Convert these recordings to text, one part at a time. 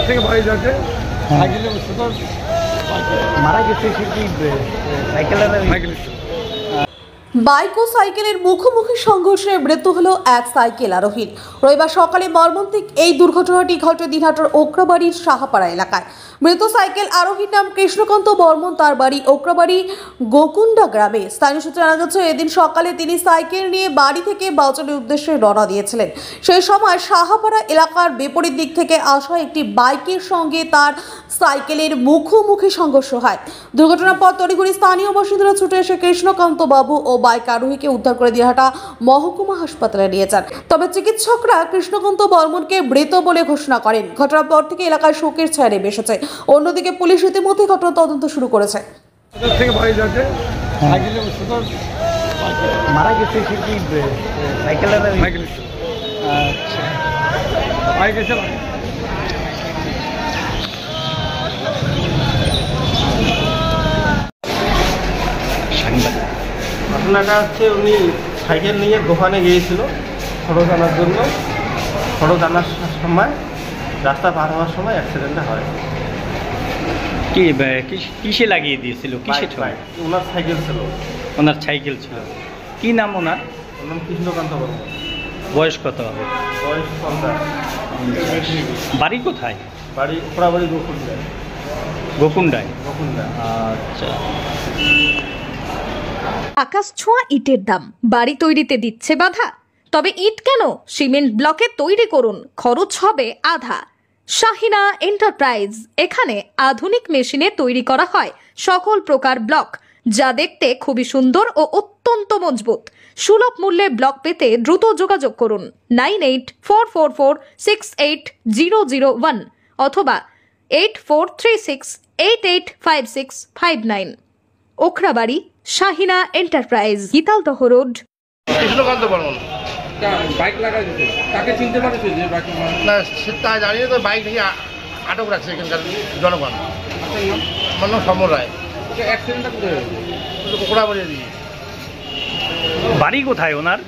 থেকে বাড়ি যাচ্ছে সাইকেলে মারা গেছে সাইকেল বাইক ও সাইকেলের মুখোমুখি সংঘর্ষে মৃত্যু হলো এক সাইকেল আরোহীর। রবিবার সকালে মর্মান্তিক এই দুর্ঘটনাটি ঘটে দিনহাটার ওকরাবাড়ির সাহাপাড়া এলাকায়। মৃত সাইকেল আরোহীর নাম কৃষ্ণকান্ত বর্মন, তার বাড়ি ওকরাবাড়ি গোকুন্ডা গ্রামে। স্থানীয় সূত্রে জানা গেছে, এদিন সকালে তিনি সাইকেল নিয়ে বাড়ি থেকে বাউচলের উদ্দেশ্যে রওনা দিয়েছিলেন। সেই সময় সাহাপাড়া এলাকার বিপরীত দিক থেকে আসা একটি বাইকের সঙ্গে তার সাইকেলের মুখোমুখি সংঘর্ষ হয়। দুর্ঘটনার পর তড়িঘড়ি স্থানীয় বাসিন্দারা ছুটে এসে কৃষ্ণকান্ত বাবু ও বাইক আরোহীকে উদ্ধার করে দিনহাটা মহকুমা হাসপাতালে নিয়ে যান। তবে চিকিৎসকরা কৃষ্ণকান্ত বর্মনকে মৃত বলে ঘোষণা করেন। ঘটনার পর থেকে এলাকায় শোকের ছায়া নেমে এসেছে। অন্যদিকে পুলিশ ইতিমধ্যে ঘটনা তদন্ত শুরু করেছে। মারা গেছে ঘটনাটা হচ্ছে উনি সাইকেল নিয়ে দোকানে গিয়েছিল খরচ আনার জন্য। খরচ আনার সময় রাস্তা পার হওয়ার সময় অ্যাক্সিডেন্টটা হয়। কিসে লাগিয়ে দিয়েছিল? কিসে? ওনার সাইকেল ছিল। ওনার সাইকেল ছিল। কি নাম ওনার? ওর নাম কৃষ্ণকান্ত বর্মন। বয়স কত হবে? বয়স 50। বাড়ি কোথায়? বাড়ি ওকরাবাড়ি গোকুন্ডায়। গোকুন্ডায়? গোকুন্ডা। আচ্ছা। আকাশ ছোঁয়া ইটের দাম বাড়ি তৈরিতে দিচ্ছে বাধা? তবে ইট কেন, সিমেন্ট ব্লকে তৈরি করুন, খরচ হবে আধা। শাহিনা এন্টারপ্রাইজ, এখানে আধুনিক মেশিনে তৈরি করা হয় সকল প্রকার ব্লক, যা দেখতে খুবই সুন্দর ও অত্যন্ত মজবুত। সুলভ মূল্যে ব্লক পেতে দ্রুত যোগাযোগ করুন 9844468001 অথবা 8436885659। Okhrabari Shahina enterprise, Gitaldaha road. Krishnakanta Barman bike লাগাই দিতে তাকে চিনতে পারছে যে বাইক না, সেটা জানিয়ে তো বাইক থেকে আটক রাখছে এখানকার জনগণ। আমার নাম সমর রায়। অ্যাক্সিডেন্টটা কোথায় হয়েছে? ওকরাবাড়ি দিয়ে। বাড়ি কোথায় ওনার?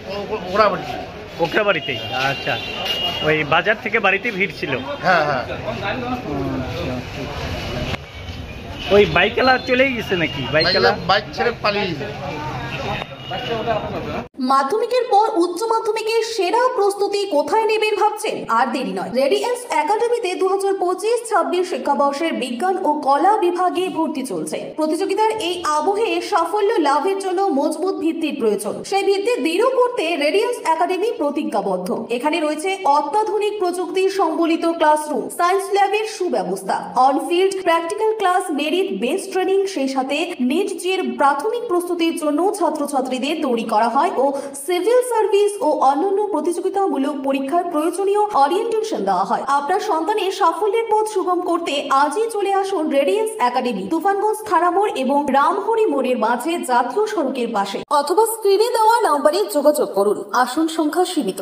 ওকরাবাড়ি। ওকরাবাড়িতেই? আচ্ছা। ওই বাজার থেকে বাড়িতে ভিড় ছিল? হ্যাঁ হ্যাঁ। ওই বাইকওয়ালা চলেই গেছে নাকি? বাইকওয়ালা বাইক ছেড়ে পালিয়ে গেছে। মাধ্যমিকের পর উচ্চ মাধ্যমিকের সেরা প্রস্তুতি কোথায় নেবেন ভাবছেন? আর দেরি নয়, রেডিয়েন্স একাডেমিতে 2025-26 শিক্ষাবর্ষের বিজ্ঞান ও কলা বিভাগে ভর্তি চলছে। প্রতিযোগিতার এই আবহে সাফল্য লাভের জন্য মজবুত ভিত্তির প্রয়োজন। সেই ভিত্তি দৃঢ় করতে রেডিয়েন্স একাডেমি প্রতিজ্ঞাবদ্ধ। এখানে রয়েছে অত্যাধুনিক প্রযুক্তি সম্বলিত ক্লাসরুম, সায়েন্স ল্যাবের সুব্যবস্থা, on-field practical class, merit based training, সেই সাথে নিট জির প্রাথমিক প্রস্তুতির জন্য ছাত্রছাত্রীদের তৈরি করা হয় ও সিভিল সার্ভিস ও অন্যান্য প্রতিযোগিতামূলক পরীক্ষার প্রয়োজনীয় ওরিয়েন্টেশন দেওয়া হয়। আপনার সন্তানের সাফল্যের পথ সুগম করতে আজই চলে আসুন রেডিয়েন্স একাডেমি, তুফানগঞ্জ থানামোড় এবং রামহরি মোড়ের মাঝে জাতীয় সড়কের পাশে, অথবা স্ক্রিনে দেওয়া নম্বরে যোগাযোগ করুন। আসন সংখ্যা সীমিত।